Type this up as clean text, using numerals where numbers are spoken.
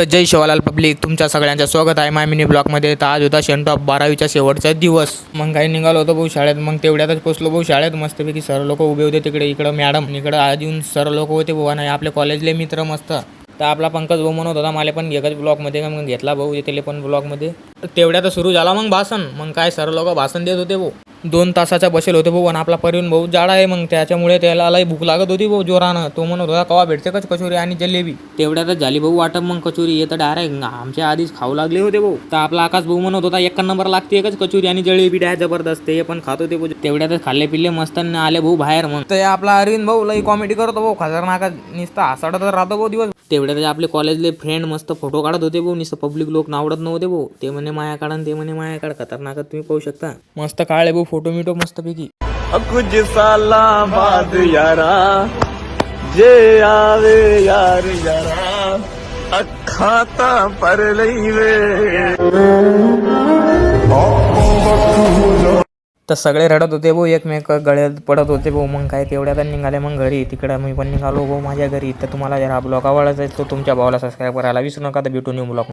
तर जय शिवालाल पब्लिक, तुमच्या सगळ्यांचं स्वागत आहे माय मिनी ब्लॉगमध्ये. तर आज होता शेंट ऑफ 12वीचा शेवटचा दिवस. मग काही निघालो होतो भाऊ शाळेत. मग तेवढ्यातच पोचलो भाऊ शाळेत. मस्तपैकी सर लोक उभे होते तिकडे. इकडं मॅडम, इकडं आज येऊन सर लोक होते भाऊ. आणि आपले कॉलेजले मित्र मस्त. तर आपला पंकज भाऊ म्हणत होता मला पण एकच ब्लॉगमध्ये. मग घेतला भाऊ येते पण ब्लॉगमध्ये. तेवढ्यात सुरू झाला मग भाषण. मग काय सर लोक भाषण देत होते भाऊ. 2 तासाचा बसेल होते भाऊ. आणि आपला परवीन भाऊ जाडा आहे. मग त्याच्यामुळे त्याला लई भूक लागत होती भाऊ जोरानं. तो म्हणत होता कवा भेटते कचोरी आणि जलेबी. तेवढ्यातच झाली भाऊ वाटप. मग कचोरी येतं डायरेक्ट आमच्या आधीच खाऊ लागले होते भाऊ. तर आपला आकाश भाऊ म्हणत होता 1 नंबर लागते एकच कचोरी आणि जलेबी डाय जबरदस्त. ते पण खात होते भाऊ. तेवढ्यातच खाल्ले पिल्ले मस्त आले भाऊ बाहेर. मग तर आपला अरविंद भाऊ लई कॉमेडी करतो भाऊ. खतरनाक नुसता हसाडत राहतो भाऊ दिवस. तेवढ्यात आपले कॉलेजले फ्रेंड मस्त फोटो काढत होते भाऊ. नुसतं पब्लिक लोक नावडत नव्हते भाऊ. ते म्हणे माया काढा ते म्हणे माया काढ. खतरनाक तुम्ही पाहू शकता. मस्त काढले भाऊ फोटो मिटो मस्त पैकी. कुछ साला बाद यारा जे आवे यार यारा अखाता पर लई वे. तर सगळे रडत होते भाऊ. एकमेक गळ्यात पडत होते भाऊ. मग काय तेवढ्यात निघाले मग घरी. तिकडं मी पण निघालो भाऊ माझ्या घरी. तर तुम्हाला जर हा ब्लॉग आवडला असेल तर तुमच्या भावाला सबस्क्राईब करायला विसरू नका. तर भेटून येऊ ब्लॉग.